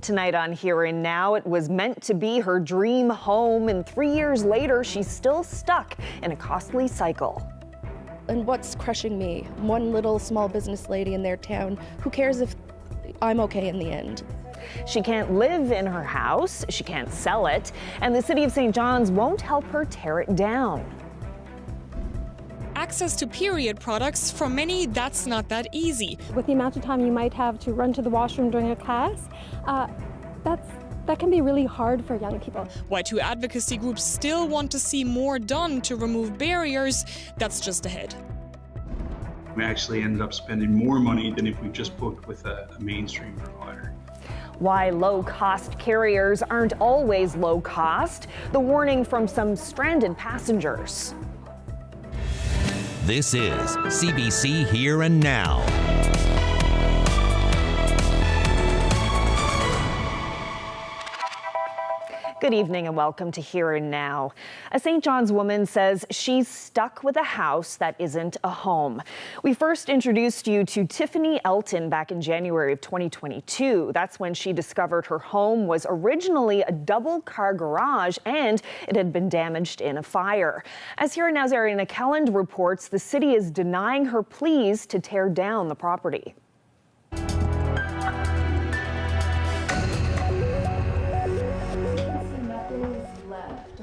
Tonight on Here and Now, it was meant to be her dream home, and 3 years later, she's still stuck in a costly cycle. And what's crushing me? One little small business lady in their town. Who cares if I'm okay in the end? She can't live in her house, she can't sell it, and the city of St. John's won't help her tear it down. Access to period products, for many, that's not that easy. With the amount of time you might have to run to the washroom during a class, that can be really hard for young people. Why two advocacy groups still want to see more done to remove barriers, that's just ahead. We actually ended up spending more money than if we just booked with a mainstream provider. Why low-cost carriers aren't always low cost, the warning from some stranded passengers. This is CBC Here and Now. Good evening and welcome to Here and Now. A St. John's woman says she's stuck with a house that isn't a home. We first introduced you to Tiffany Elton back in January of 2022. That's when she discovered her home was originally a double-car garage and it had been damaged in a fire. As Here and Now's Ariana Kelland reports, the city is denying her pleas to tear down the property.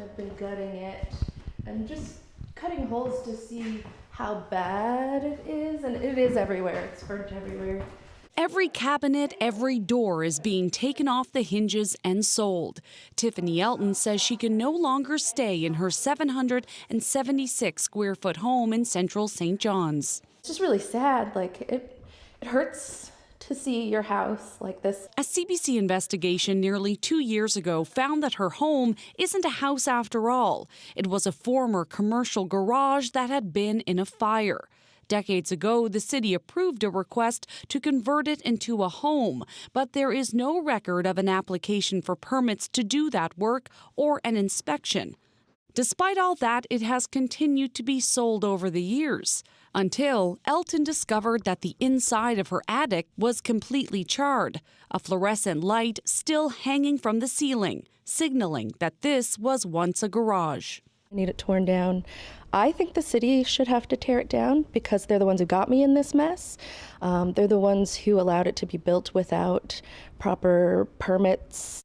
I've been gutting it and just cutting holes to see how bad it is, and it is everywhere. It's burnt everywhere. Every cabinet, every door is being taken off the hinges and sold. Tiffany Elton says she can no longer stay in her 776 square foot home in central St. John's. It's just really sad. Like it hurts to see your house like this. A CBC investigation nearly 2 years ago found that her home isn't a house after all. It was a former commercial garage that had been in a fire. Decades ago, the city approved a request to convert it into a home, but there is no record of an application for permits to do that work or an inspection. Despite all that, it has continued to be sold over the years, until Elton discovered that the inside of her attic was completely charred, a fluorescent light still hanging from the ceiling, signaling that this was once a garage. I need it torn down. I think the city should have to tear it down because they're the ones who got me in this mess. They're the ones who allowed it to be built without proper permits.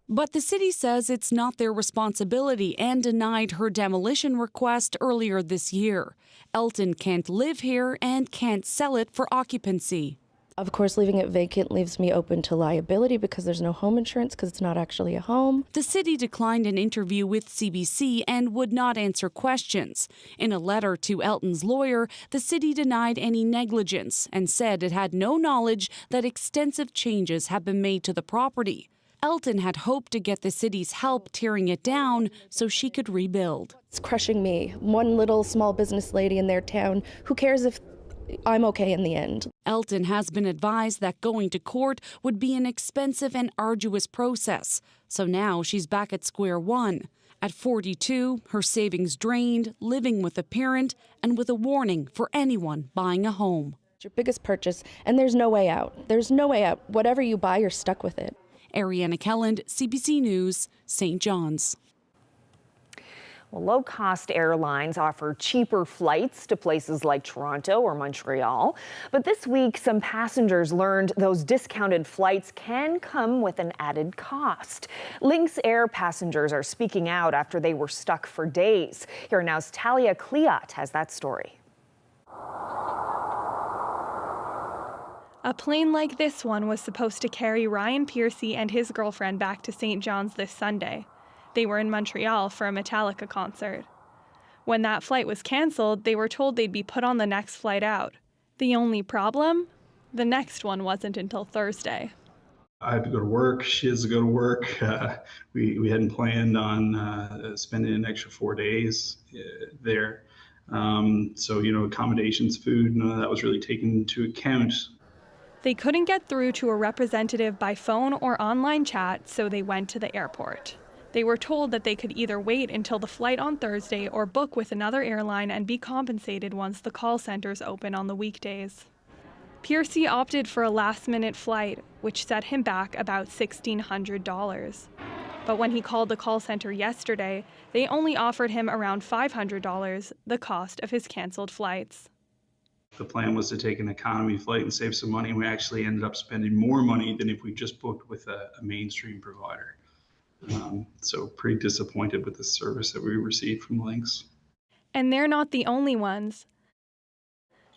But the city says it's not their responsibility and denied her demolition request earlier this year. Elton can't live here and can't sell it for occupancy. Of course, leaving it vacant leaves me open to liability because there's no home insurance because it's not actually a home. The city declined an interview with CBC and would not answer questions. In a letter to Elton's lawyer, the city denied any negligence and said it had no knowledge that extensive changes have been made to the property. Elton had hoped to get the city's help tearing it down so she could rebuild. It's crushing me. One little small business lady in their town. Who cares if I'm okay in the end? Elton has been advised that going to court would be an expensive and arduous process. So now she's back at square one. At 42, her savings drained, living with a parent, and with a warning for anyone buying a home. It's your biggest purchase, and there's no way out. There's no way out. Whatever you buy, you're stuck with it. Ariana Kelland, CBC News, St. John's. Well, low-cost airlines offer cheaper flights to places like Toronto or Montreal. But this week, some passengers learned those discounted flights can come with an added cost. Lynx Air passengers are speaking out after they were stuck for days. Here Now's Talia Cleot has that story. A plane like this one was supposed to carry Ryan Piercy and his girlfriend back to St. John's this Sunday. They were in Montreal for a Metallica concert. When that flight was canceled, they were told they'd be put on the next flight out. The only problem? The next one wasn't until Thursday. I had to go to work. She has to go to work. We hadn't planned on spending an extra 4 days there. So, accommodations, food, none of that was really taken into account. They couldn't get through to a representative by phone or online chat, so they went to the airport. They were told that they could either wait until the flight on Thursday or book with another airline and be compensated once the call centers open on the weekdays. Piercy opted for a last-minute flight, which set him back about $1,600. But when he called the call center yesterday, they only offered him around $500, the cost of his canceled flights. The plan was to take an economy flight and save some money. We actually ended up spending more money than if we just booked with a mainstream provider. So pretty disappointed with the service that we received from Lynx. And they're not the only ones.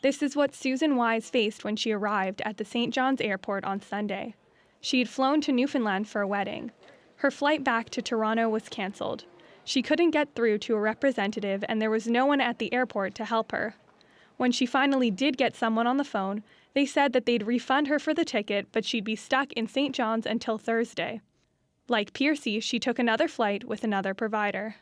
This is what Susan Wise faced when she arrived at the St. John's Airport on Sunday. She had flown to Newfoundland for a wedding. Her flight back to Toronto was cancelled. She couldn't get through to a representative, and there was no one at the airport to help her. When she finally did get someone on the phone, they said that they'd refund her for the ticket, but she'd be stuck in St. John's until Thursday. Like Piercy, she took another flight with another provider.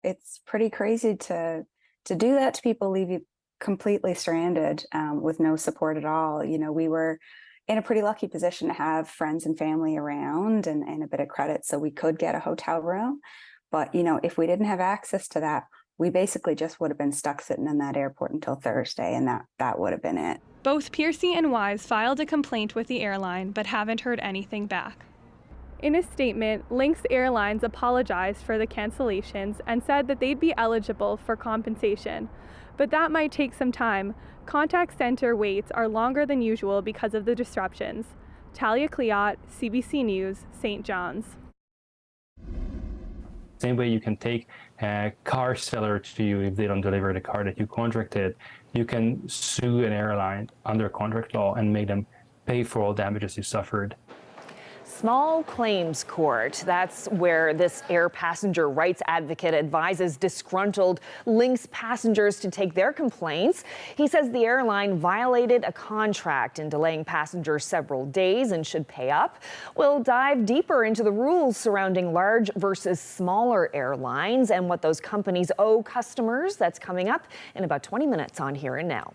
It's pretty crazy to do that to people, leave you completely stranded with no support at all. You know, we were in a pretty lucky position to have friends and family around and a bit of credit, so we could get a hotel room. But, you know, if we didn't have access to that, we basically just would have been stuck sitting in that airport until Thursday, and that would have been it. Both Piercy and Wise filed a complaint with the airline, but haven't heard anything back. In a statement, Lynx Airlines apologized for the cancellations and said that they'd be eligible for compensation. But that might take some time. Contact center waits are longer than usual because of the disruptions. Talia Cleot, CBC News, St. John's. Same way you can take a car seller to you if they don't deliver the car that you contracted, you can sue an airline under contract law and make them pay for all damages you suffered. Small claims court. That's where this air passenger rights advocate advises disgruntled Lynx passengers to take their complaints. He says the airline violated a contract in delaying passengers several days and should pay up. We'll dive deeper into the rules surrounding large versus smaller airlines and what those companies owe customers. That's coming up in about 20 minutes on Here and Now.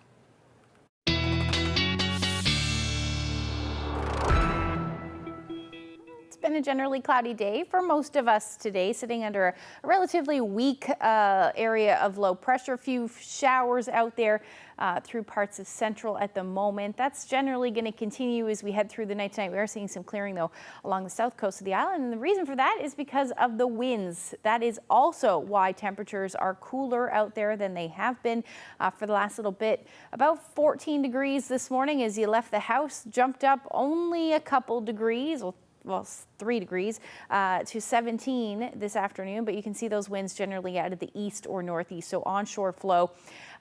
Been a generally cloudy day for most of us today, sitting under a relatively weak area of low pressure. A few showers out there through parts of central at the moment. That's generally going to continue as we head through the night tonight. We are seeing some clearing though along the south coast of the island, and the reason for that is because of the winds. That is also why temperatures are cooler out there than they have been for the last little bit. About 14 degrees this morning as you left the house, jumped up only a couple degrees. Well, 3 degrees to 17 this afternoon, but you can see those winds generally out of the east or northeast, so onshore flow.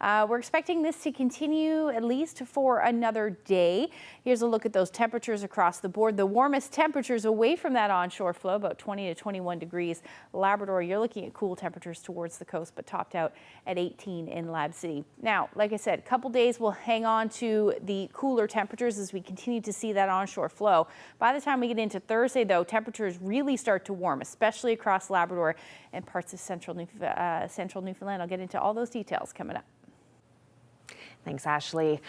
We're expecting this to continue at least for another day. Here's a look at those temperatures across the board. The warmest temperatures away from that onshore flow, about 20 to 21 degrees. Labrador, you're looking at cool temperatures towards the coast, but topped out at 18 in Lab City. Now, like I said, a couple days we'll hang on to the cooler temperatures as we continue to see that onshore flow. By the time we get into Thursday, though, temperatures really start to warm, especially across Labrador and parts of central Newfoundland. I'll get into all those details coming up. Thanks, Ashley.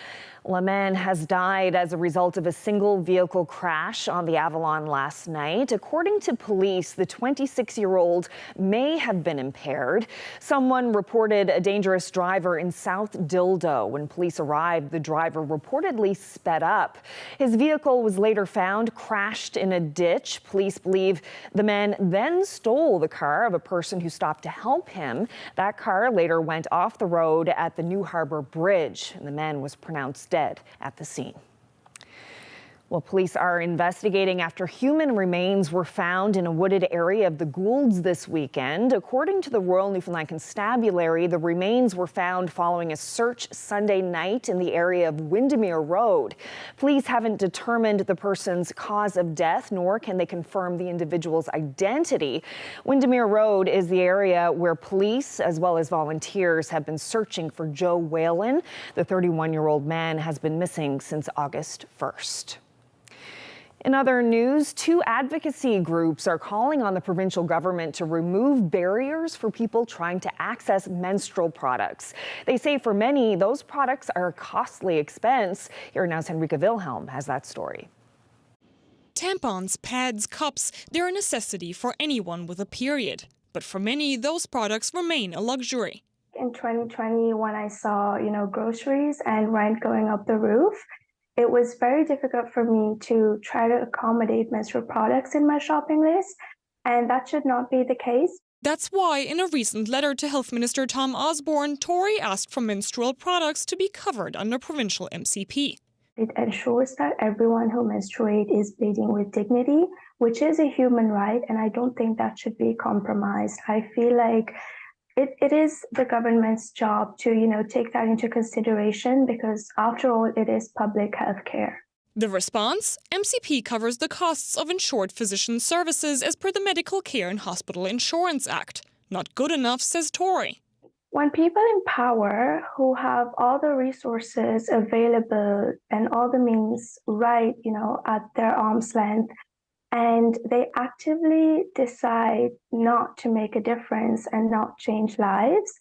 A man has died as a result of a single vehicle crash on the Avalon last night. According to police, the 26-year-old may have been impaired. Someone reported a dangerous driver in South Dildo. When police arrived, the driver reportedly sped up. His vehicle was later found crashed in a ditch. Police believe the man then stole the car of a person who stopped to help him. That car later went off the road at the New Harbour Bridge, and the man was pronounced dead at the scene. Well, police are investigating after human remains were found in a wooded area of the Goulds this weekend. According to the Royal Newfoundland Constabulary, the remains were found following a search Sunday night in the area of Windermere Road. Police haven't determined the person's cause of death, nor can they confirm the individual's identity. Windermere Road is the area where police, as well as volunteers, have been searching for Joe Whalen. The 31-year-old man has been missing since August 1st. In other news, 2 advocacy groups are calling on the provincial government to remove barriers for people trying to access menstrual products. They say for many, those products are a costly expense. Here now's Henrika Wilhelm has that story. Tampons, pads, cups, they're a necessity for anyone with a period. But for many, those products remain a luxury. In 2020, when I saw, groceries and rent going up the roof, it was very difficult for me to try to accommodate menstrual products in my shopping list, and that should not be the case. That's why, in a recent letter to Health Minister Tom Osborne, Tory asked for menstrual products to be covered under provincial MCP. It ensures that everyone who menstruates is bleeding with dignity, which is a human right, and I don't think that should be compromised. I feel like it is the government's job to, take that into consideration because, after all, it is public health care. The response? MCP covers the costs of insured physician services as per the Medical Care and Hospital Insurance Act. Not good enough, says Tory. When people in power who have all the resources available and all the means at their arm's length, and they actively decide not to make a difference and not change lives,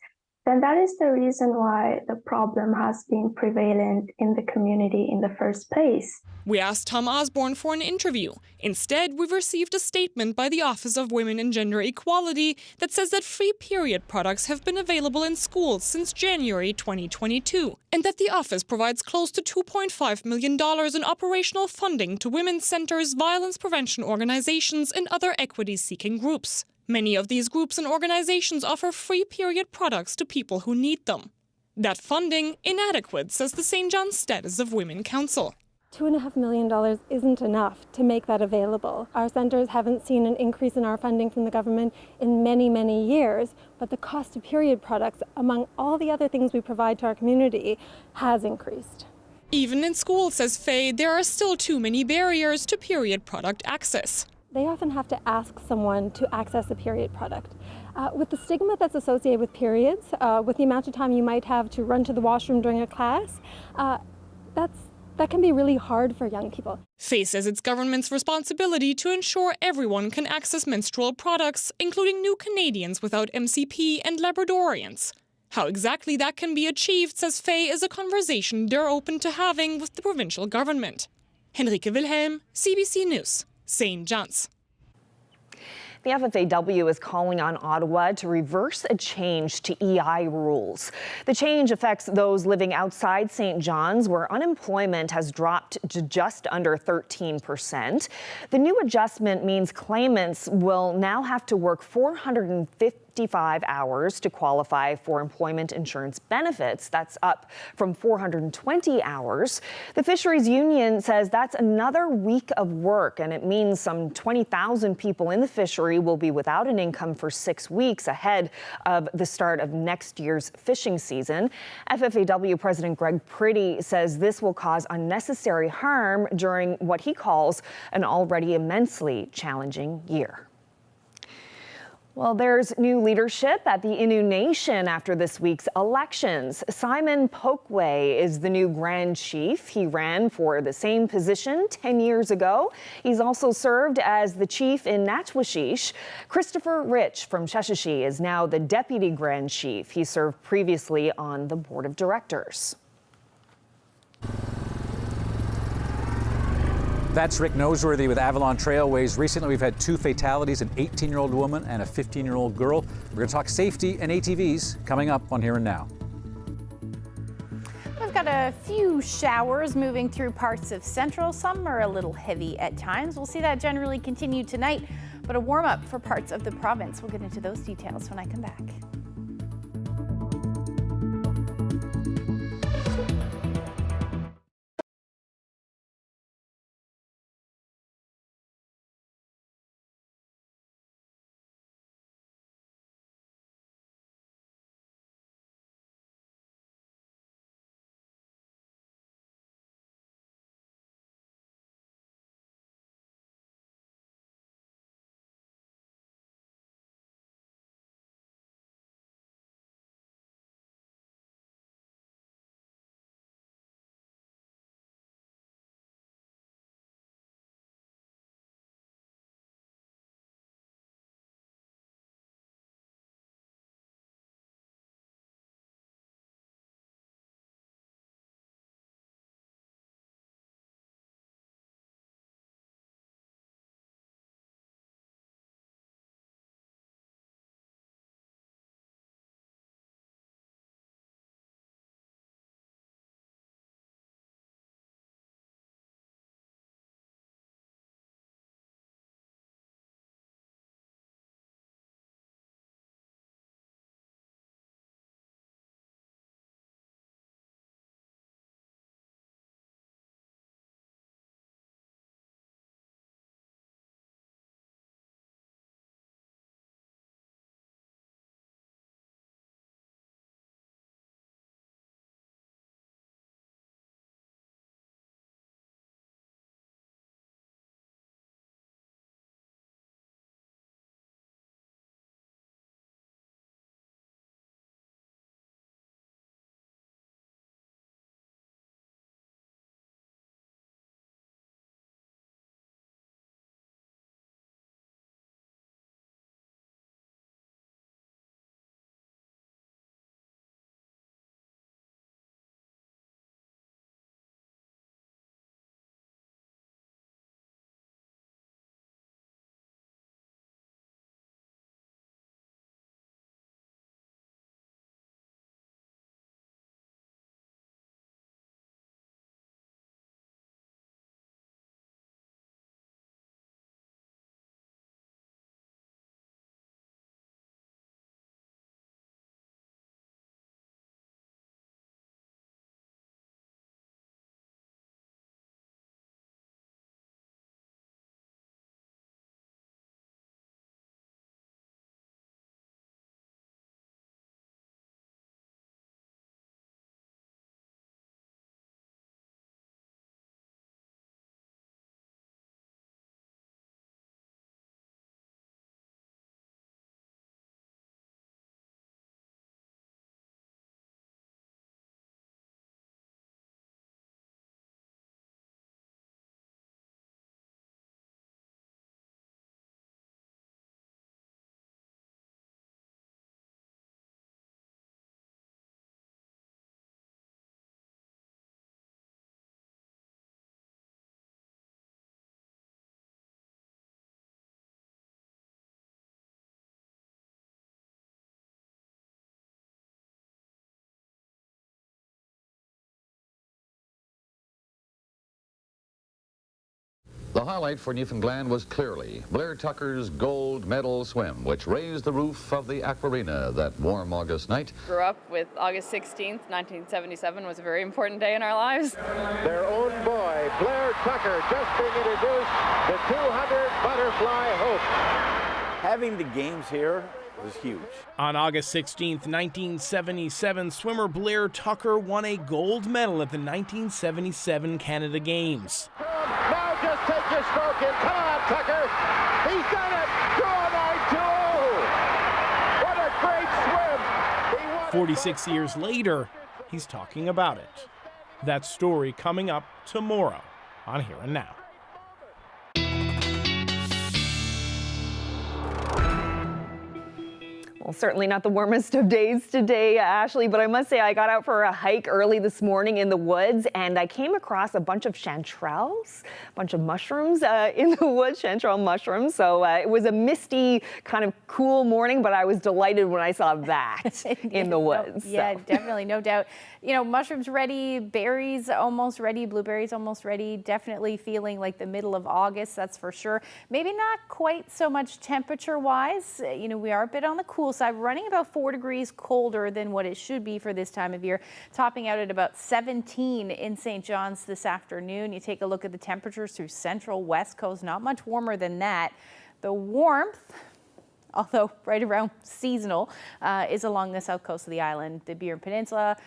then that is the reason why the problem has been prevalent in the community in the first place. We asked Tom Osborne for an interview. Instead, we've received a statement by the Office of Women and Gender Equality that says that free period products have been available in schools since January 2022, and that the office provides close to $2.5 million in operational funding to women's centers, violence prevention organizations, and other equity-seeking groups. Many of these groups and organizations offer free period products to people who need them. That funding, inadequate, says the St. John's Status of Women Council. $2.5 million isn't enough to make that available. Our centres haven't seen an increase in our funding from the government in many, many years, but the cost of period products, among all the other things we provide to our community, has increased. Even in schools, says Faye, there are still too many barriers to period product access. They often have to ask someone to access a period product. With the stigma that's associated with periods, with the amount of time you might have to run to the washroom during a class, that can be really hard for young people. Faye says it's government's responsibility to ensure everyone can access menstrual products, including new Canadians without MCP and Labradorians. How exactly that can be achieved, says Faye, is a conversation they're open to having with the provincial government. Henrike Wilhelm, CBC News, St. John's. The FFAW is calling on Ottawa to reverse a change to EI rules. The change affects those living outside St. John's, where unemployment has dropped to just under 13%. The new adjustment means claimants will now have to work 455 hours to qualify for employment insurance benefits. That's up from 420 hours. The Fisheries Union says that's another week of work, and it means some 20,000 people in the fishery will be without an income for 6 weeks ahead of the start of next year's fishing season. FFAW President Greg Priddy says this will cause unnecessary harm during what he calls an already immensely challenging year. Well, there's new leadership at the Innu Nation after this week's elections. Simon Pokwe is the new Grand Chief. He ran for the same position 10 years ago. He's also served as the chief in Natwashish. Christopher Rich from Sheshashi is now the Deputy Grand Chief. He served previously on the board of directors. That's Rick Noseworthy with Avalon Trailways. Recently, we've had 2 fatalities, an 18-year-old woman and a 15-year-old girl. We're going to talk safety and ATVs coming up on Here and Now. We've got a few showers moving through parts of Central. Some are a little heavy at times. We'll see that generally continue tonight, but a warm-up for parts of the province. We'll get into those details when I come back. The highlight for Newfoundland was clearly Blair Tucker's gold medal swim, which raised the roof of the Aquarina that warm August night. Grew up with August 16th, 1977 was a very important day in our lives. Their own boy, Blair Tucker, just being introduced, the 200 butterfly hope. Having the games here was huge. On August 16th, 1977, swimmer Blair Tucker won a gold medal at the 1977 Canada Games. Now just take your stroke in. Come on, Tucker. He's done it. 209.20. What a great swim. 46 years later, he's talking about it. That story coming up tomorrow on Here and Now. Well, certainly not the warmest of days today, Ashley, but I must say I got out for a hike early this morning in the woods and I came across a bunch of chanterelles, a bunch of mushrooms in the woods, chanterelle mushrooms. So it was a misty, kind of cool morning, but I was delighted when I saw that in the woods. Yeah, definitely, no doubt. You know, mushrooms ready, berries almost ready, blueberries almost ready, definitely feeling like the middle of August, that's for sure. Maybe not quite so much temperature-wise. You know, we are a bit on the cool side, running about 4 degrees colder than what it should be for this time of year, topping out at about 17 in St. John's this afternoon. You take a look at the temperatures through central west coast, not much warmer than that. The warmth, although right around seasonal, is along the south coast of the island. The Burin Peninsula,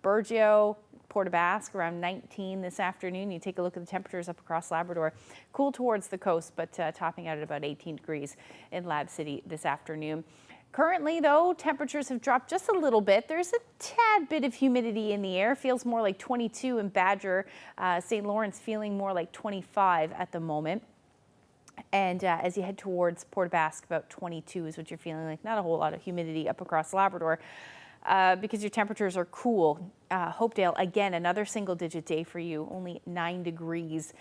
Burgeo, Port aux Basques around 19 this afternoon. You take a look at the temperatures up across Labrador. Cool towards the coast, but topping out at about 18 degrees in Lab City this afternoon. Currently, though, temperatures have dropped just a little bit. There's a tad bit of humidity in the air. Feels more like 22 in Badger. St. Lawrence feeling more like 25 at the moment. And as you head towards Port aux Basques, about 22 is what you're feeling like. Not a whole lot of humidity up across Labrador because your temperatures are cool. Hopedale, again, another single-digit day for you, only 9 degrees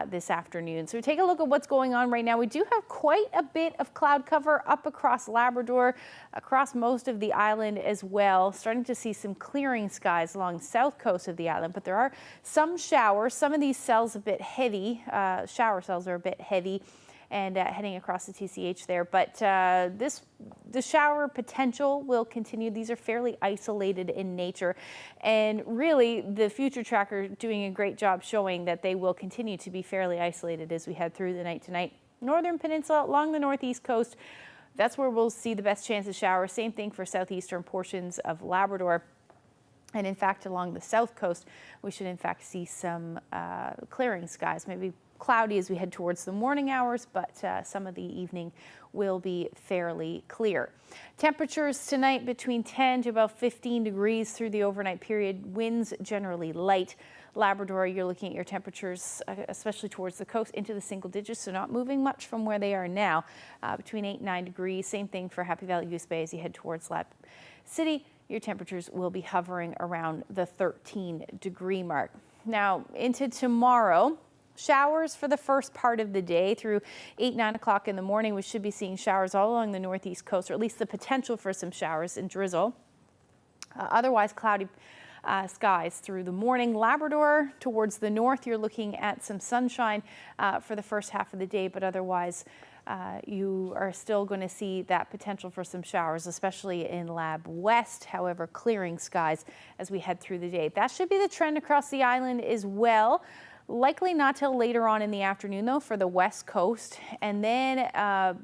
this afternoon. So take a look at what's going on right now. We do have quite a bit of cloud cover up across Labrador, across most of the island as well. Starting to see some clearing skies along the south coast of the island, but there are some showers. Some of these cells a bit heavy. Shower cells are a bit heavy and heading across the TCH there. But the shower potential will continue. These are fairly isolated in nature. And really, the future tracker doing a great job showing that they will continue to be fairly isolated as we head through the night tonight. Northern Peninsula along the northeast coast, that's where we'll see the best chance of showers. Same thing for southeastern portions of Labrador. And in fact, along the south coast, we should in fact see some clearing skies, maybe cloudy as we head towards the morning hours, but some of the evening will be fairly clear. Temperatures tonight between 10 to about 15 degrees through the overnight period. Winds generally light. Labrador, you're looking at your temperatures, especially towards the coast, into the single digits, so not moving much from where they are now, between 8 and 9 degrees. Same thing for Happy Valley Goose Bay as you head towards Lab City. Your temperatures will be hovering around the 13-degree mark. Now, into tomorrow. Showers for the first part of the day through 8, 9 o'clock in the morning. We should be seeing showers all along the northeast coast, or at least the potential for some showers and drizzle. Otherwise, cloudy skies through the morning. Labrador towards the north, you're looking at some sunshine for the first half of the day, but otherwise you are still going to see that potential for some showers, especially in Lab West. However, clearing skies as we head through the day. That should be the trend across the island as well. Likely not till later on in the afternoon, though, for the west coast, and then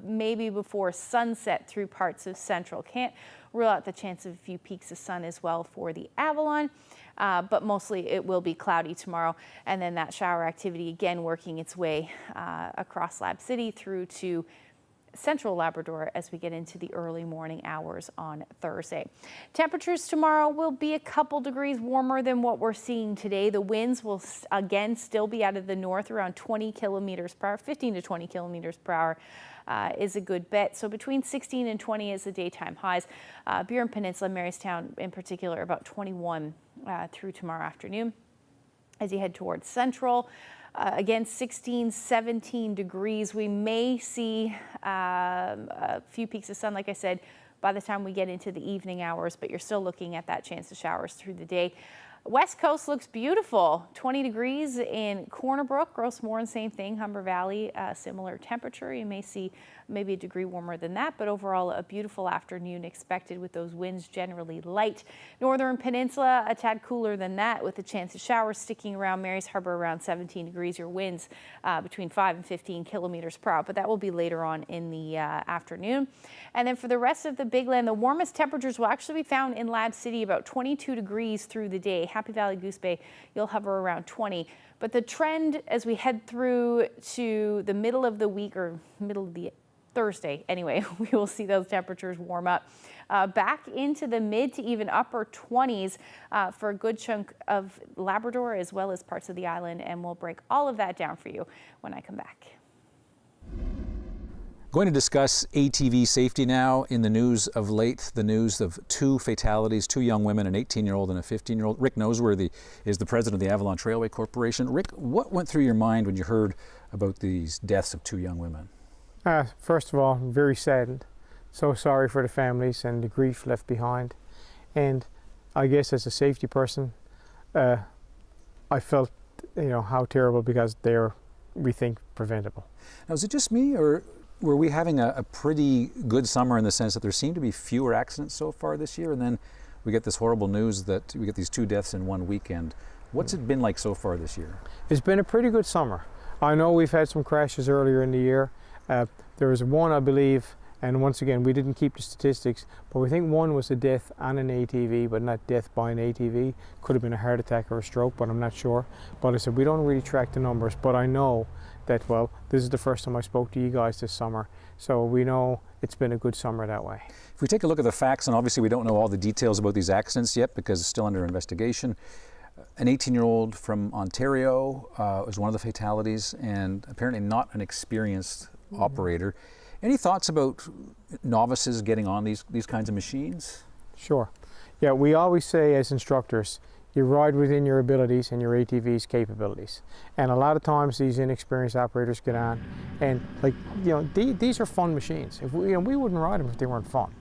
maybe before sunset through parts of central. Can't rule out the chance of a few peaks of sun as well for the Avalon, but mostly it will be cloudy tomorrow, and then that shower activity again working its way across Lab City through to central Labrador as we get into the early morning hours on Thursday. Temperatures tomorrow will be a couple degrees warmer than what we're seeing today. The winds will again still be out of the north around 20 kilometers per hour, 15 to 20 kilometers per hour is a good bet. So between 16 and 20 is the daytime highs. Burin Peninsula, Marystown in particular, about 21 through tomorrow afternoon. As you head towards central, again, 16, 17 degrees. We may see a few peaks of sun, like I said, by the time we get into the evening hours, but you're still looking at that chance of showers through the day. West Coast looks beautiful. 20 degrees in Corner Brook, Gross Morin, same thing. Humber Valley, similar temperature. You may see maybe a degree warmer than that, but overall a beautiful afternoon expected with those winds generally light. Northern Peninsula, a tad cooler than that with a chance of showers sticking around. Mary's Harbor around 17 degrees. Your winds between 5 and 15 kilometers per hour, but that will be later on in the afternoon. And then for the rest of the Big Land, the warmest temperatures will actually be found in Lab City, about 22 degrees through the day. Happy Valley, Goose Bay, you'll hover around 20. But the trend as we head through to the middle of the week, or middle of the Thursday anyway, we will see those temperatures warm up back into the mid to even upper 20s for a good chunk of Labrador as well as parts of the island, and we'll break all of that down for you when I come back. Going to discuss ATV safety now. In the news of late, the news of 2 fatalities, 2 young women, an 18-year-old and a 15-year-old. Rick Noseworthy is the president of the Avalon Trailway Corporation. Rick, what went through your mind when you heard about these deaths of 2 young women? First of all, I'm very saddened. So sorry for the families and the grief left behind. And I guess as a safety person, I felt, how terrible, because they're, we think, preventable. Now, is it just me, or were we having a pretty good summer in the sense that there seemed to be fewer accidents so far this year, and then we get this horrible news that we get these 2 deaths in one weekend? What's it been like so far this year? It's been a pretty good summer. I know we've had some crashes earlier in the year. There was one, I believe, and once again, we didn't keep the statistics, but we think one was a death on an ATV, but not death by an ATV. Could have been a heart attack or a stroke, but I'm not sure. But I said, we don't really track the numbers, but I know that, well, this is the first time I spoke to you guys this summer, so we know it's been a good summer that way. If we take a look at the facts, and obviously we don't know all the details about these accidents yet because it's still under investigation. An 18-year-old from Ontario was one of the fatalities, and apparently not an experienced operator. Any thoughts about novices getting on these kinds of machines? Sure. Yeah, we always say as instructors, you ride within your abilities and your ATV's capabilities. And a lot of times these inexperienced operators get on, and these are fun machines. If we wouldn't ride them if they weren't fun.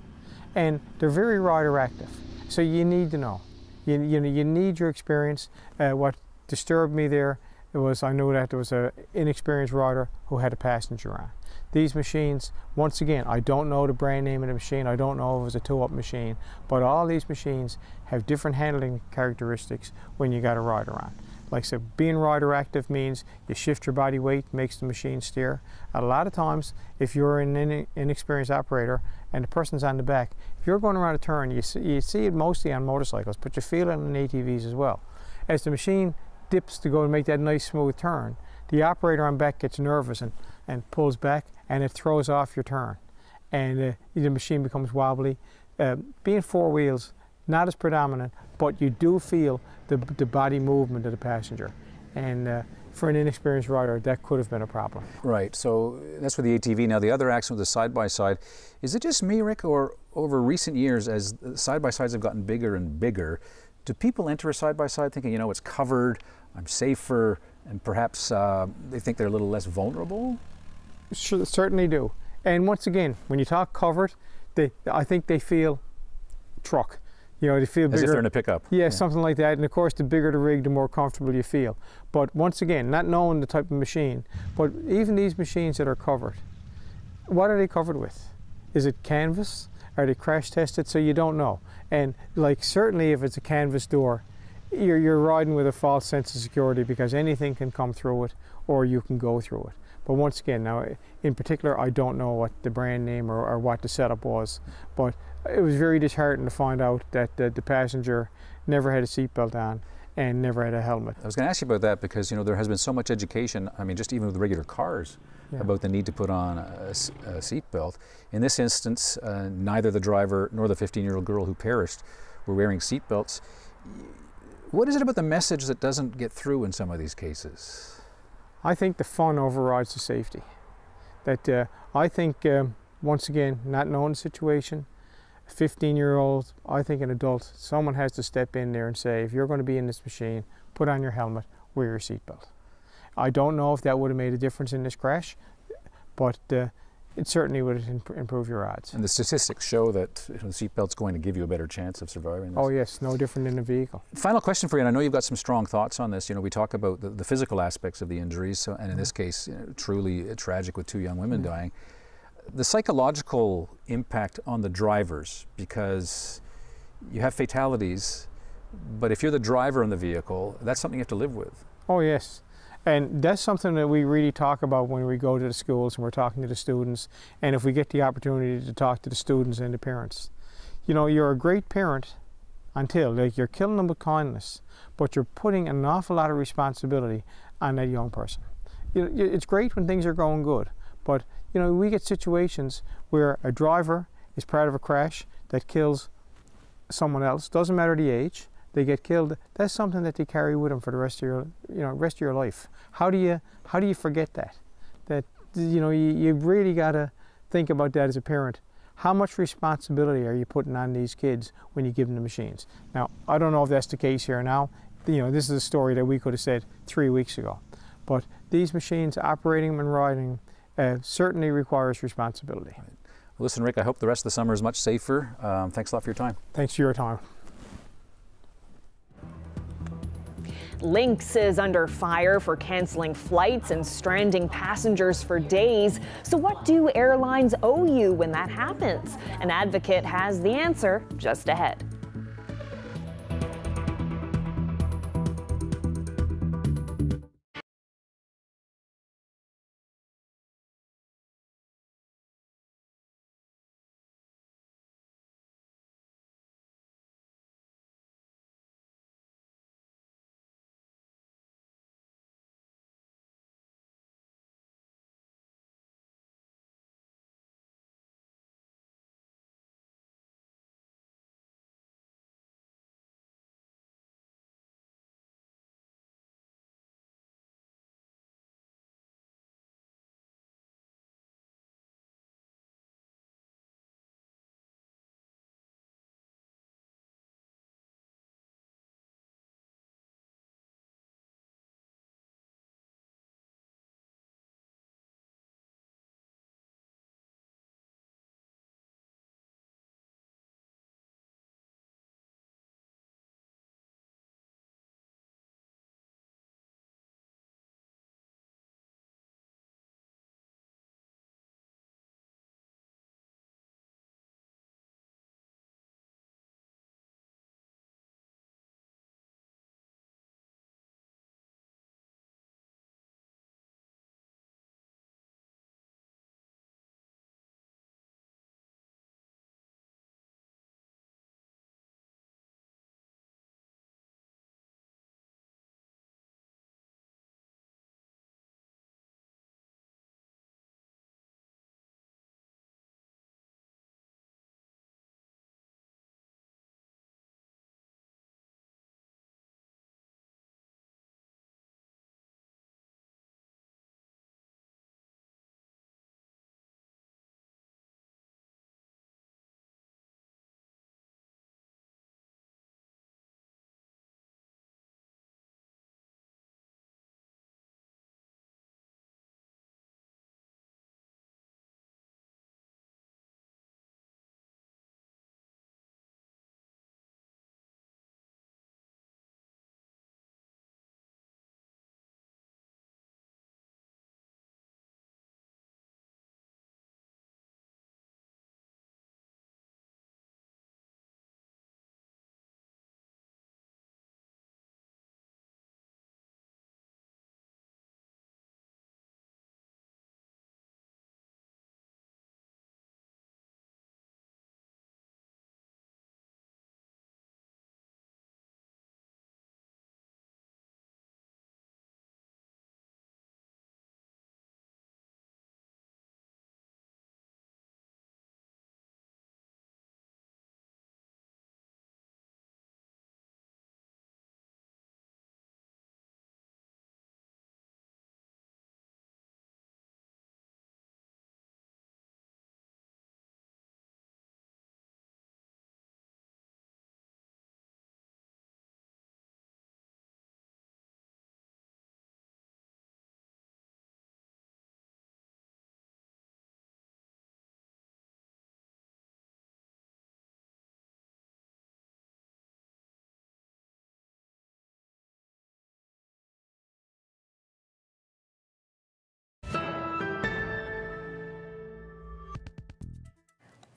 And they're very rider active. So you need to know. You need your experience. What disturbed me there was I knew that there was an inexperienced rider who had a passenger on. These machines, once again, I don't know the brand name of the machine, I don't know if it was a tow-up machine, but all these machines have different handling characteristics when you got a rider on. Like I said, being rider active means you shift your body weight, makes the machine steer. A lot of times, if you're an inexperienced operator and the person's on the back, if you're going around a turn, you see it mostly on motorcycles, but you feel it on ATVs as well. As the machine dips to go and make that nice smooth turn, the operator on back gets nervous and pulls back, and it throws off your turn. And the machine becomes wobbly. Being 4 wheels, not as predominant, but you do feel the body movement of the passenger. And for an inexperienced rider, that could have been a problem. Right, so that's for the ATV. Now the other accident with the side-by-side, is it just me, Rick, or over recent years as side-by-sides have gotten bigger and bigger, do people enter a side-by-side thinking, it's covered, I'm safer, and perhaps they think they're a little less vulnerable? Sure, certainly do. And once again, when you talk covered, I think they feel truck. They feel bigger. As if they're in a pickup. Yeah, something like that. And of course, the bigger the rig, the more comfortable you feel. But once again, not knowing the type of machine, but even these machines that are covered, what are they covered with? Is it canvas? Are they crash tested? So you don't know. And certainly if it's a canvas door, you're riding with a false sense of security because anything can come through it or you can go through it. But once again, now in particular, I don't know what the brand name or what the setup was, but it was very disheartening to find out that the passenger never had a seatbelt on and never had a helmet. I was going to ask you about that because there has been so much education, just even with regular cars, about the need to put on a seatbelt. In this instance, neither the driver nor the 15-year-old girl who perished were wearing seatbelts. What is it about the message that doesn't get through in some of these cases? I think the fun overrides the safety. That I think, once again, not knowing the situation, a 15-year-old, I think an adult, someone has to step in there and say, if you're going to be in this machine, put on your helmet, wear your seatbelt. I don't know if that would have made a difference in this crash, but it certainly would improve your odds. And the statistics show that the seatbelt's going to give you a better chance of surviving this. Oh yes, no different in a vehicle. Final question for you, and I know you've got some strong thoughts on this. We talk about the physical aspects of the injuries, and in this case, truly tragic with 2 young women dying. The psychological impact on the drivers, because you have fatalities, but if you're the driver in the vehicle, that's something you have to live with. Oh yes. And that's something that we really talk about when we go to the schools and we're talking to the students, and if we get the opportunity to talk to the students and the parents. You're a great parent until, you're killing them with kindness, but you're putting an awful lot of responsibility on that young person. It's great when things are going good, but we get situations where a driver is part of a crash that kills someone else, doesn't matter the age, they get killed. That's something that they carry with them for the rest of your life. How do you forget that? That you really got to think about that as a parent. How much responsibility are you putting on these kids when you give them the machines? Now, I don't know if that's the case here now. This is a story that we could have said 3 weeks ago. But these machines, operating them and riding, certainly requires responsibility. Right. Well, listen, Rick, I hope the rest of the summer is much safer. Thanks a lot for your time. Thanks for your time. Lynx is under fire for canceling flights and stranding passengers for days. So what do airlines owe you when that happens? An advocate has the answer just ahead.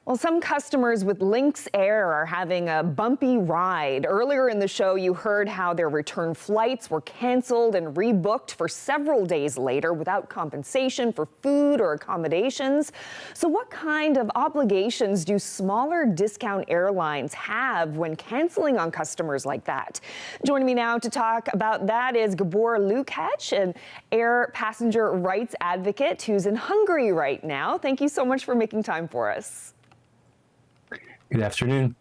Well, some customers with Lynx Air are having a bumpy ride. Earlier in the show, you heard how their return flights were canceled and rebooked for several days later without compensation for food or accommodations. So what kind of obligations do smaller discount airlines have when canceling on customers like that? Joining me now to talk about that is Gabor Lukács, an air passenger rights advocate who's in Hungary right now. Thank you so much for making time for us. Good afternoon.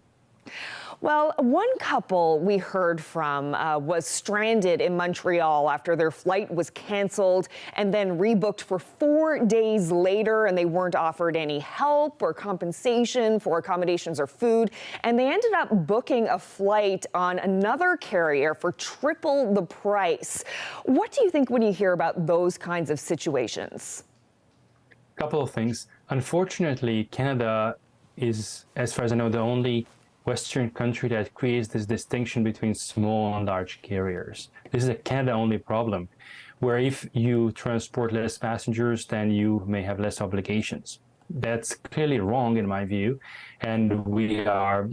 Well, one couple we heard from was stranded in Montreal after their flight was canceled and then rebooked for 4 days later, and they weren't offered any help or compensation for accommodations or food. And they ended up booking a flight on another carrier for triple the price. What do you think when you hear about those kinds of situations? A couple of things. Unfortunately, Canada is, as far as I know, the only Western country that creates this distinction between small and large carriers. This is a Canada-only problem, where if you transport less passengers, then you may have less obligations. That's clearly wrong in my view, and we are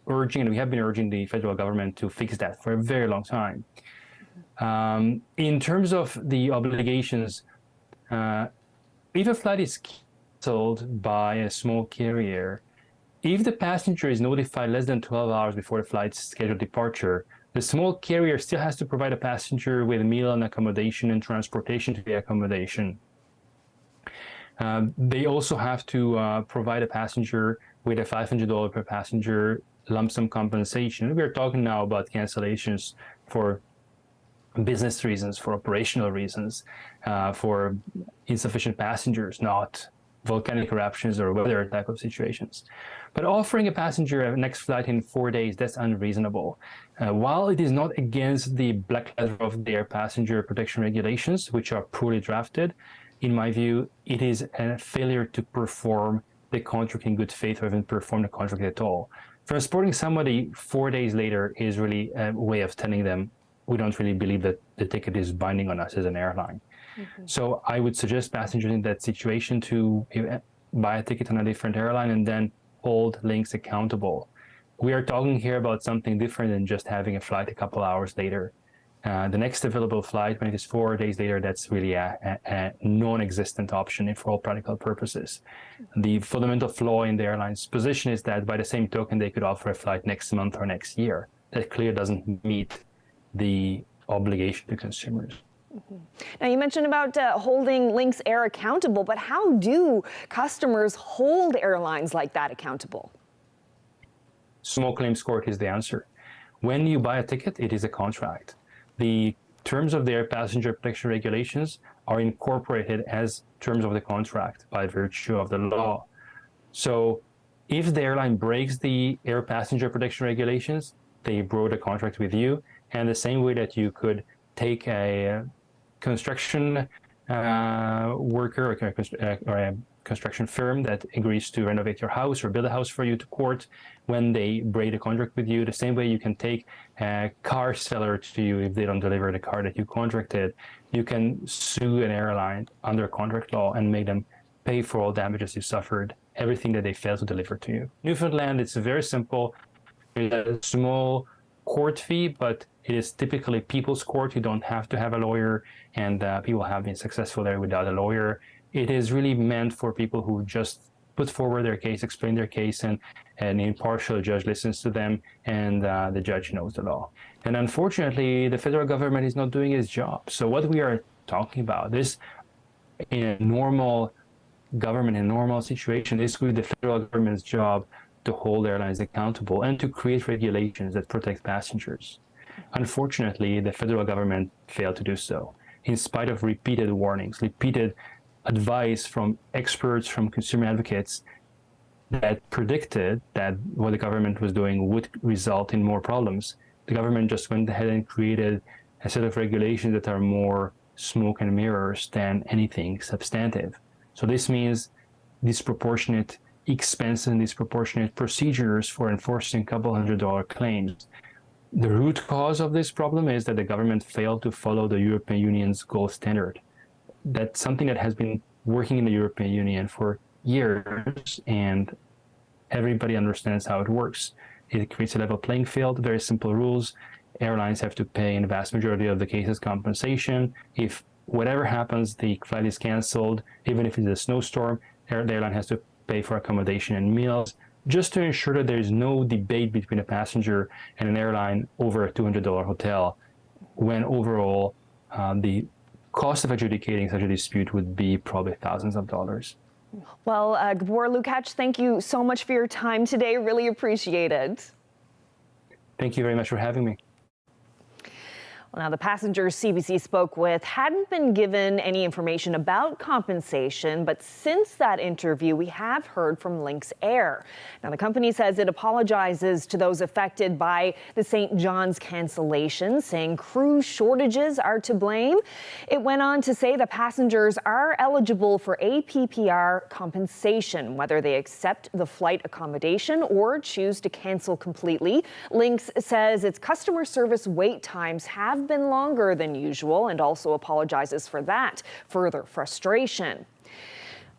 urging, and we have been urging the federal government to fix that for a very long time. In terms of the obligations, if a flight is canceled by a small carrier, if the passenger is notified less than 12 hours before the flight's scheduled departure, the small carrier still has to provide a passenger with meal and accommodation and transportation to the accommodation. They also have to provide a passenger with a $500 per passenger lump sum compensation. We're talking now about cancellations for business reasons, for operational reasons, for insufficient passengers, not volcanic eruptions or weather type of situations. But offering a passenger a next flight in 4 days, that's unreasonable. While it is not against the black letter of their passenger protection regulations, which are poorly drafted, in my view, it is a failure to perform the contract in good faith or even perform the contract at all. Transporting somebody 4 days later is really a way of telling them, we don't really believe that the ticket is binding on us as an airline. So I would suggest passengers in that situation to buy a ticket on a different airline and then hold Lynx accountable. We are talking here about something different than just having a flight a couple hours later. The next available flight, when it is 4 days later, that's really a non-existent option for all practical purposes. The fundamental flaw in the airline's position is that by the same token, they could offer a flight next month or next year. That clearly doesn't meet the obligation to consumers. Now, you mentioned about holding Lynx Air accountable, but how do customers hold airlines like that accountable? Small claims court is the answer. When you buy a ticket, it is a contract. The terms of their passenger protection regulations are incorporated as terms of the contract by virtue of the law. So if the airline breaks the air passenger protection regulations, they broke the contract with you. And the same way that you could take a construction worker or a construction firm that agrees to renovate your house or build a house for you to court when they break the contract with you, the same way you can take a car seller to you if they don't deliver the car that you contracted. You can sue an airline under contract law and make them pay for all damages you suffered, everything that they failed to deliver to you. Newfoundland, it's very simple. It's a small court fee, but it is typically people's court. You don't have to have a lawyer, and people have been successful there without a lawyer. It is really meant for people who just put forward their case, explain their case, and an impartial judge listens to them, and the judge knows the law. And unfortunately, the federal government is not doing its job. So what we are talking about is, in a normal government, in a normal situation, is really the federal government's job to hold airlines accountable and to create regulations that protect passengers. Unfortunately, the federal government failed to do so, in spite of repeated warnings, repeated advice from experts, from consumer advocates that predicted that what the government was doing would result in more problems. The government just went ahead and created a set of regulations that are more smoke and mirrors than anything substantive. So this means disproportionate expense and disproportionate procedures for enforcing a couple $100 claims. The root cause of this problem is that the government failed to follow the European Union's gold standard. That's something that has been working in the European Union for years, and everybody understands how it works. It creates a level playing field, very simple rules. Airlines have to pay in the vast majority of the cases compensation. If whatever happens, the flight is canceled, even if it's a snowstorm, the airline has to pay for accommodation and meals, just to ensure that there is no debate between a passenger and an airline over a $200 hotel, when overall the cost of adjudicating such a dispute would be probably thousands of dollars. Well, Gabor Lukacs, thank you so much for your time today. Really appreciate it. Thank you very much for having me. Well, now, the passengers CBC spoke with hadn't been given any information about compensation, but since that interview, we have heard from Lynx Air. Now, the company says it apologizes to those affected by the St. John's cancellation, saying crew shortages are to blame. It went on to say the passengers are eligible for APPR compensation, whether they accept the flight accommodation or choose to cancel completely. Lynx says its customer service wait times have been longer than usual and also apologizes for that further frustration.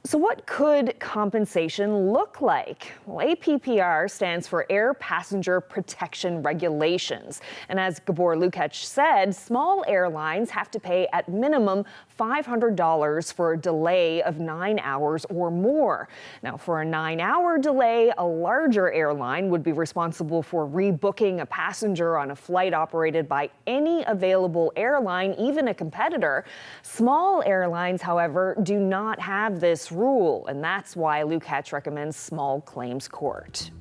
So what could compensation look like? Well, APPR stands for Air Passenger Protection Regulations. And as Gabor Lukacs said, small airlines have to pay at minimum $500 for a delay of 9 hours or more. Now, for a 9-hour delay, a larger airline would be responsible for rebooking a passenger on a flight operated by any available airline, even a competitor. Small airlines, however, do not have this rule, and that's why Lukacs recommends small claims court.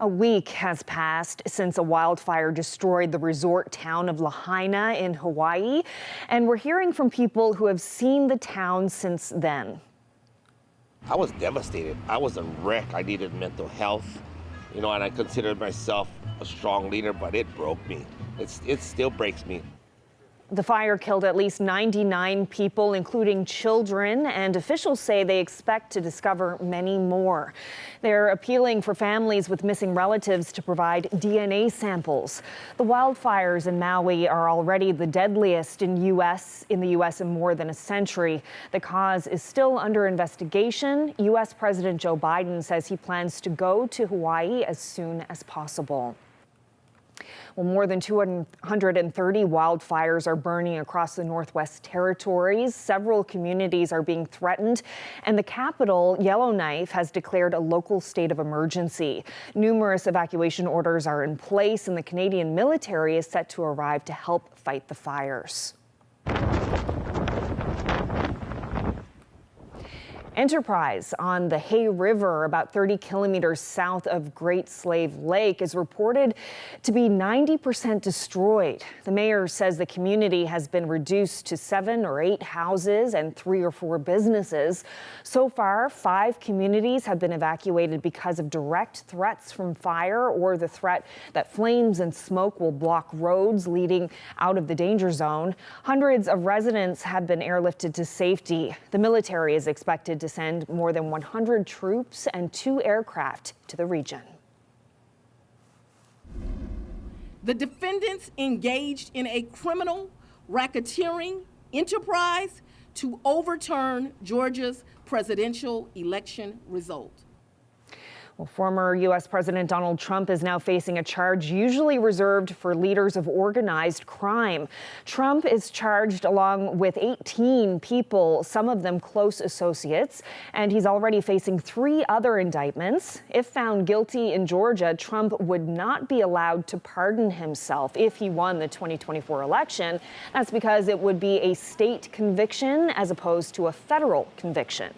A week has passed since a wildfire destroyed the resort town of Lahaina in Hawaii, and we're hearing from people who have seen the town since then. I was devastated. I was a wreck. I needed mental health, and I considered myself a strong leader, but it broke me. It still breaks me. The fire killed at least 99 people, including children, and officials say they expect to discover many more. They're appealing for families with missing relatives to provide DNA samples. The wildfires in Maui are already the deadliest in the U.S. in more than a century. The cause is still under investigation. U.S. President Joe Biden says he plans to go to Hawaii as soon as possible. Well, more than 230 wildfires are burning across the Northwest Territories. Several communities are being threatened, and the capital, Yellowknife, has declared a local state of emergency. Numerous evacuation orders are in place, and the Canadian military is set to arrive to help fight the fires. Enterprise on the Hay River, about 30 kilometers south of Great Slave Lake, is reported to be 90% destroyed. The mayor says the community has been reduced to 7 or 8 houses and 3 or 4 businesses. So far, 5 communities have been evacuated because of direct threats from fire or the threat that flames and smoke will block roads leading out of the danger zone. Hundreds of residents have been airlifted to safety. The military is expected to send more than 100 troops and 2 aircraft to the region. The defendants engaged in a criminal racketeering enterprise to overturn Georgia's presidential election result. Well, former U.S. President Donald Trump is now facing a charge usually reserved for leaders of organized crime. Trump is charged along with 18 people, some of them close associates, and he's already facing 3 other indictments. If found guilty in Georgia, Trump would not be allowed to pardon himself if he won the 2024 election. That's because it would be a state conviction as opposed to a federal conviction.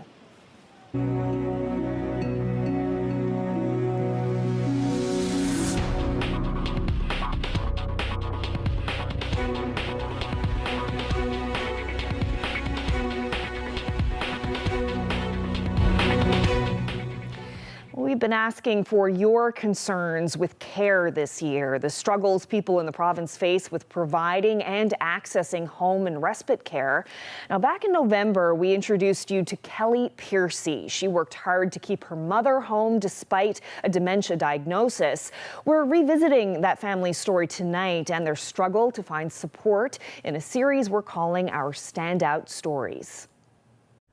We've been asking for your concerns with care this year, the struggles people in the province face with providing and accessing home and respite care. Now, back in November, we introduced you to Kelly Piercy. She worked hard to keep her mother home despite a dementia diagnosis. We're revisiting that family story tonight and their struggle to find support in a series we're calling our Standout Stories.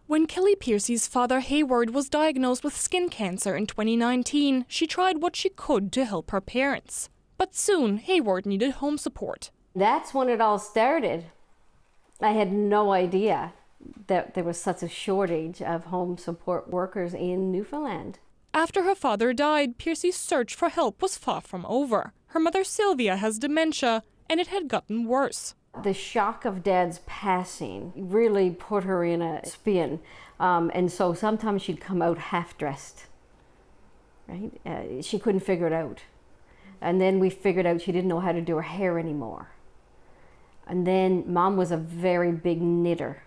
When Kelly Piercy's father Hayward was diagnosed with skin cancer in 2019, she tried what she could to help her parents. But soon, Hayward needed home support. That's when it all started. I had no idea that there was such a shortage of home support workers in Newfoundland. After her father died, Piercy's search for help was far from over. Her mother Sylvia has dementia, and it had gotten worse. The shock of Dad's passing really put her in a spin, and so sometimes she'd come out half-dressed, right? She couldn't figure it out. And then we figured out she didn't know how to do her hair anymore. And then Mom was a very big knitter.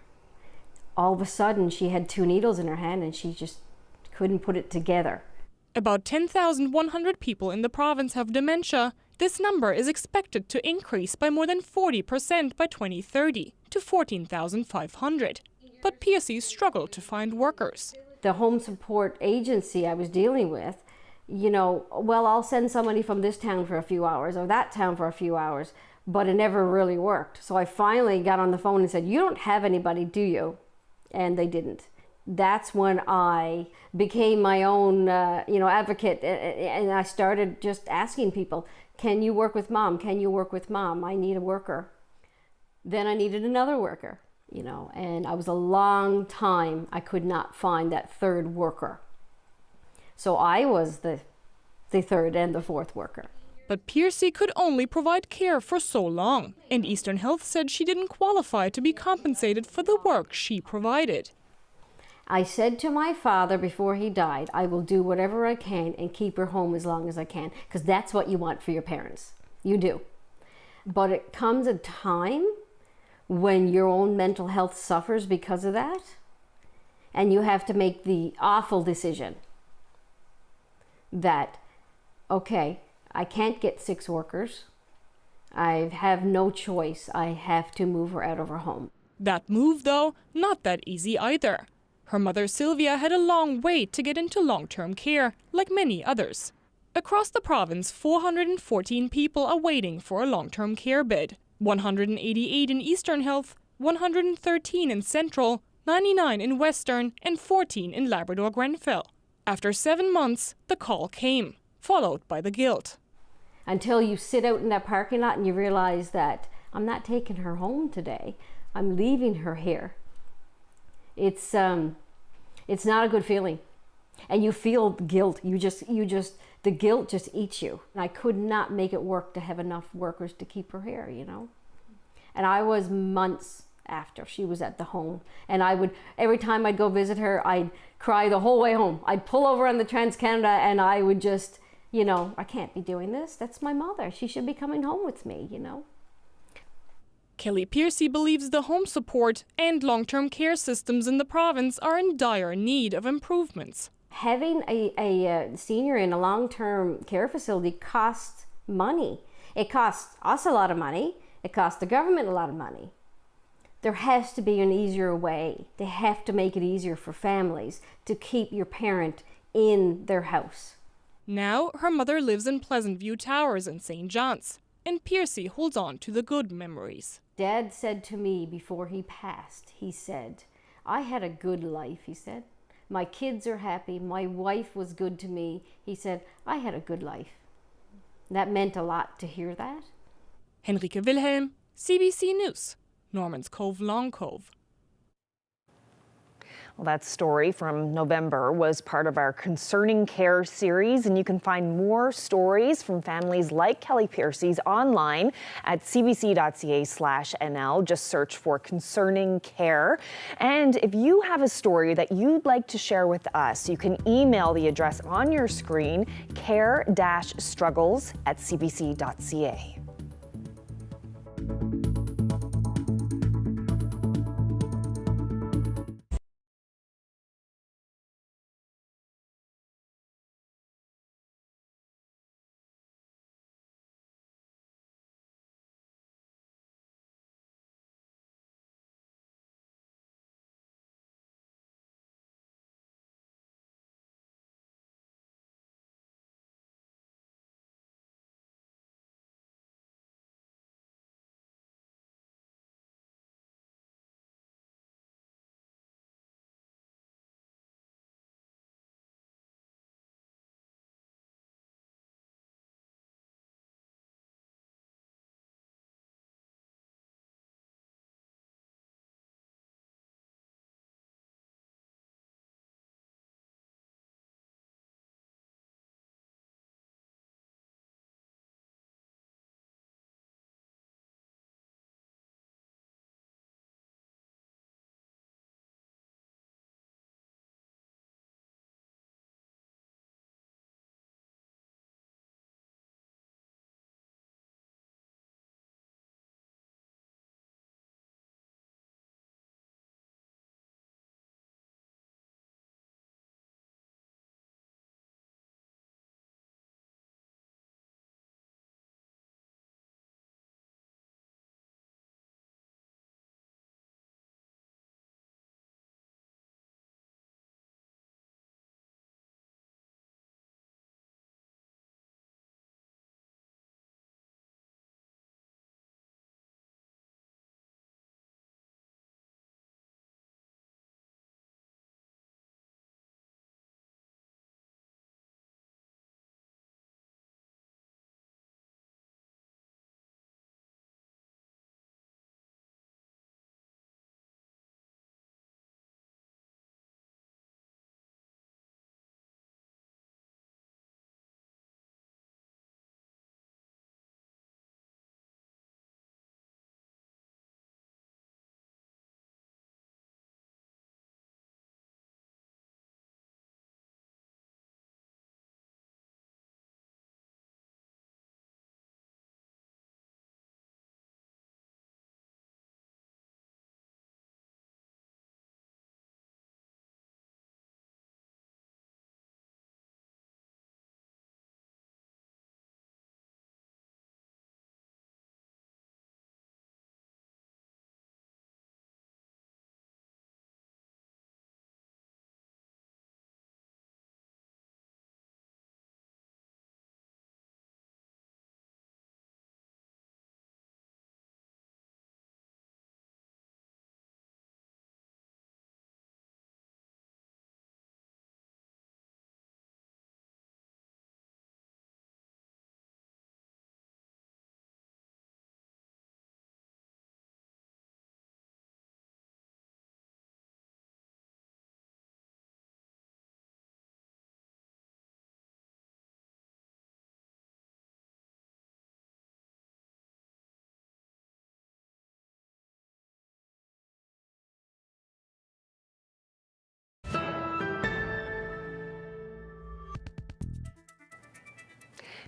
All of a sudden, she had 2 needles in her hand, and she just couldn't put it together. About 10,100 people in the province have dementia. This number is expected to increase by more than 40% by 2030 to 14,500. But Piercy struggled to find workers. The home support agency I was dealing with, well, I'll send somebody from this town for a few hours or that town for a few hours, but it never really worked. So I finally got on the phone and said, "You don't have anybody, do you?" And they didn't. That's when I became my own, advocate, and I started just asking people, "Can you work with Mom? Can you work with Mom? I need a worker." Then I needed another worker, and I was a long time, I could not find that 3rd worker. So I was the 3rd and the 4th worker. But Piercy could only provide care for so long, and Eastern Health said she didn't qualify to be compensated for the work she provided. I said to my father before he died, I will do whatever I can and keep her home as long as I can, because that's what you want for your parents. You do. But it comes a time when your own mental health suffers because of that, and you have to make the awful decision that, okay, I can't get 6 workers. I have no choice. I have to move her out of her home. That move, though, not that easy either. Her mother Sylvia had a long wait to get into long-term care, like many others. Across the province, 414 people are waiting for a long-term care bed. 188 in Eastern Health, 113 in Central, 99 in Western, and 14 in Labrador-Grenfell. After 7 months, the call came, followed by the guilt. Until you sit out in that parking lot and you realize that I'm not taking her home today, I'm leaving her here. It's not a good feeling. And you feel guilt. The guilt just eats you. And I could not make it work to have enough workers to keep her here, you know. And I was months after she was at the home. And every time I'd go visit her, I'd cry the whole way home. I'd pull over on the Trans-Canada and I would just, you know, I can't be doing this. That's my mother. She should be coming home with me, you know. Kelly Piercy believes the home support and long-term care systems in the province are in dire need of improvements. Having a senior in a long-term care facility costs money. It costs us a lot of money. It costs the government a lot of money. There has to be an easier way. They have to make it easier for families to keep your parent in their house. Now her mother lives in Pleasant View Towers in St. John's, and Piercy holds on to the good memories. Dad said to me before he passed, he said, I had a good life, he said. My kids are happy. My wife was good to me. He said, I had a good life. That meant a lot to hear that. Henrike Wilhelm, CBC News, Norman's Cove, Long Cove. Well, that story from November was part of our Concerning Care series, and you can find more stories from families like Kelly Piercy's online at cbc.ca/NL. Just search for Concerning Care. And if you have a story that you'd like to share with us, you can email the address on your screen, care-struggles@cbc.ca.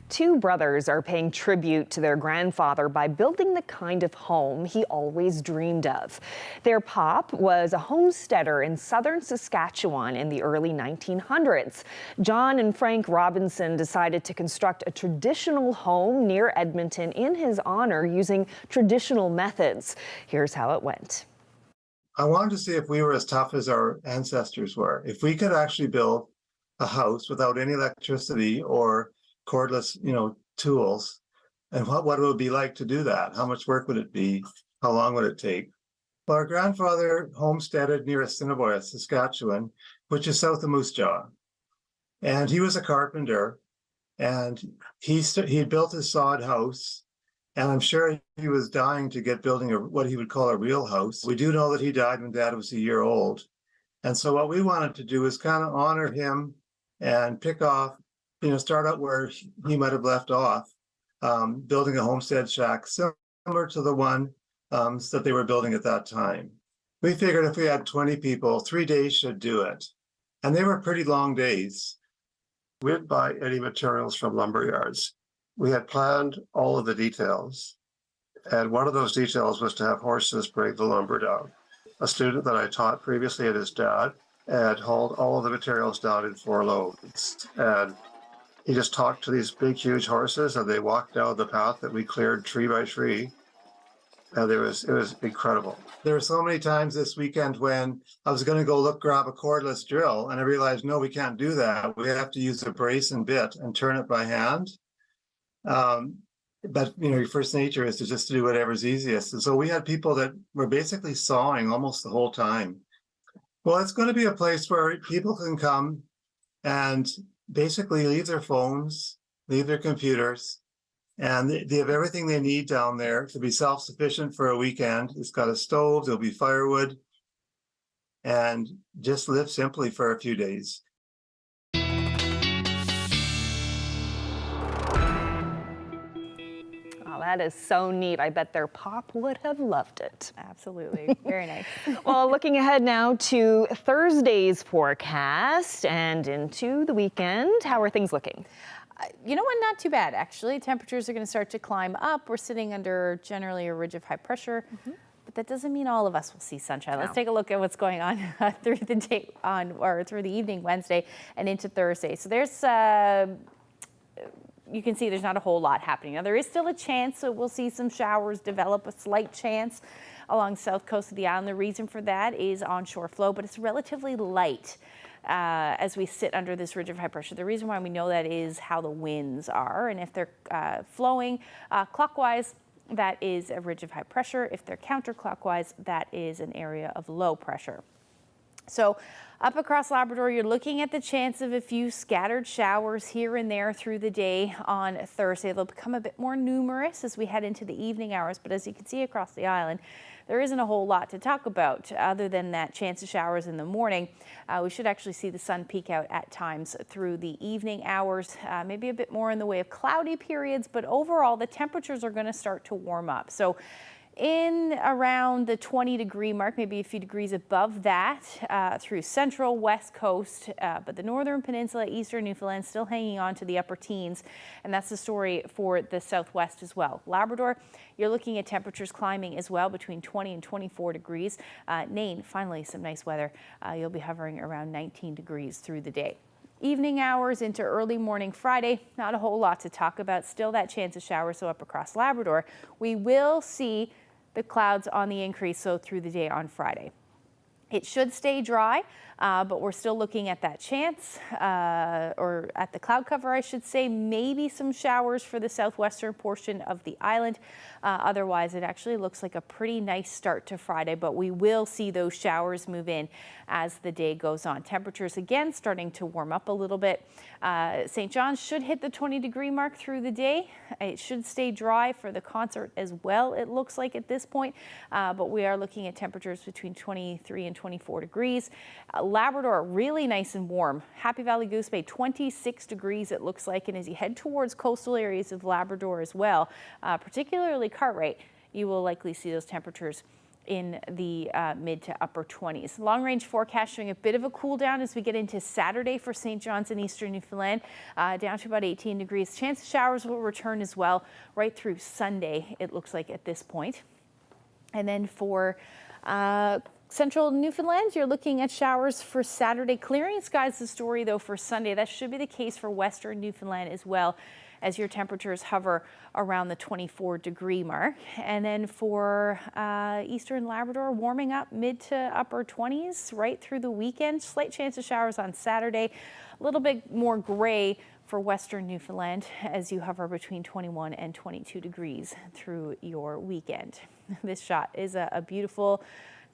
Two brothers are paying tribute to their grandfather by building the kind of home he always dreamed of. Their pop was a homesteader in southern Saskatchewan in the early 1900s. John and Frank Robinson decided to construct a traditional home near Edmonton in his honor using traditional methods. Here's how it went. I wanted to see if we were as tough as our ancestors were. If we could actually build a house without any electricity or cordless, tools, and what it would be like to do that. How much work would it be? How long would it take? Well, our grandfather homesteaded near Assiniboia, Saskatchewan, which is south of Moose Jaw. And he was a carpenter, and he built his sod house. And I'm sure he was dying to get building what he would call a real house. We do know that he died when Dad was a year old. And so what we wanted to do is kind of honor him and pick off, start out where he might have left off, building a homestead shack similar to the one that they were building at that time. We figured if we had 20 people, 3 days should do it. And they were pretty long days. We'd buy any materials from lumber yards. We had planned all of the details, and one of those details was to have horses break the lumber down. A student that I taught previously and his dad had hauled all of the materials down in 4 loads, and he just talked to these big, huge horses, and they walked down the path that we cleared tree by tree, and it was incredible. There were so many times this weekend when I was going to go grab a cordless drill, and I realized, no, we can't do that. We have to use a brace and bit and turn it by hand. But your first nature is to just do whatever's easiest. And so we had people that were basically sawing almost the whole time. Well, it's going to be a place where people can come and basically leave their phones, leave their computers, and they have everything they need down there to be self-sufficient for a weekend. It's got a stove, there'll be firewood, and just live simply for a few days. That is so neat. I bet their pop would have loved it. Absolutely. Very nice. Well, looking ahead now to Thursday's forecast and into the weekend, how are things looking? You know what? Not too bad, actually. Temperatures are going to start to climb up. We're sitting under generally a ridge of high pressure. But that doesn't mean all of us will see sunshine. Let's take a look at what's going on through the day through the evening Wednesday and into Thursday. So there's you can see there's not a whole lot happening. Now, there is still a chance, so we'll see some showers develop, a slight chance along the south coast of the island. The reason for that is onshore flow, but it's relatively light as we sit under this ridge of high pressure. The reason why we know that is how the winds are, and if they're flowing clockwise, that is a ridge of high pressure. If they're counterclockwise, that is an area of low pressure. So up across Labrador, you're looking at the chance of a few scattered showers here and there through the day on Thursday. They'll become a bit more numerous as we head into the evening hours, but as you can see across the island, there isn't a whole lot to talk about other than that chance of showers in the morning. We should actually see the sun peek out at times through the evening hours, maybe a bit more in the way of cloudy periods, but overall the temperatures are going to start to warm up. So in around the 20-degree mark, maybe a few degrees above that through central, west coast, but the northern peninsula, eastern Newfoundland still hanging on to the upper teens, and that's the story for the southwest as well. Labrador, you're looking at temperatures climbing as well between 20 and 24 degrees. Nain, finally some nice weather. You'll be hovering around 19 degrees through the day. Evening hours into early morning Friday, not a whole lot to talk about. Still that chance of showers, so up across Labrador. We will see the clouds on the increase, so through the day on Friday. It should stay dry, but we're still looking at that chance, or at the cloud cover, I should say, maybe some showers for the southwestern portion of the island. Otherwise, it actually looks like a pretty nice start to Friday, but we will see those showers move in as the day goes on. Temperatures again starting to warm up a little bit. St. John's should hit the 20-degree mark through the day. It should stay dry for the concert as well, it looks like at this point, but we are looking at temperatures between 23 and 24 degrees. Labrador, really nice and warm. Happy Valley Goose Bay, 26 degrees it looks like, and as you head towards coastal areas of Labrador as well, particularly Cartwright, you will likely see those temperatures in the mid to upper 20s. Long range forecast showing a bit of a cool down as we get into Saturday for St. John's and eastern Newfoundland, down to about 18 degrees. Chance of showers will return as well right through Sunday, it looks like at this point. And then for central Newfoundland, you're looking at showers for Saturday. Clearing skies the story though for Sunday. That should be the case for western Newfoundland as well, as your temperatures hover around the 24-degree mark. And then for eastern Labrador, warming up mid to upper 20s right through the weekend. Slight chance of showers on Saturday. A little bit more gray for western Newfoundland as you hover between 21 and 22 degrees through your weekend. This shot is a beautiful,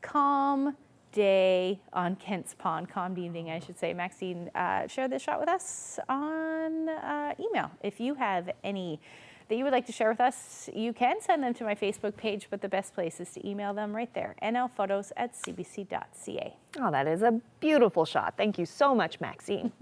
calm day on Kent's Pond. Calm evening, I should say. Maxine shared this shot with us on email. If you have any that you would like to share with us, you can send them to my Facebook page, but the best place is to email them right there, nlphotos@cbc.ca. Oh, that is a beautiful shot. Thank you so much, Maxine.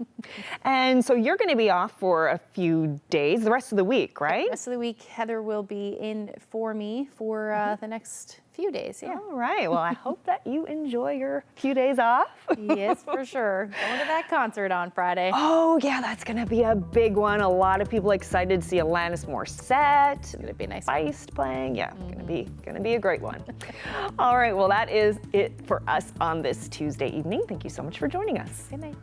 And so you're going to be off for a few days, the rest of the week, right? The rest of the week, Heather will be in for me for the next few days. Yeah. All right. Well, I hope that you enjoy your few days off. Yes, for sure. Going to that concert on Friday. Oh, yeah, that's going to be a big one. A lot of people excited to see Alanis Morissette. It's going to be nice. Feist playing. Yeah, going to be a great one. All right. Well, that is it for us on this Tuesday evening. Thank you so much for joining us. Good night.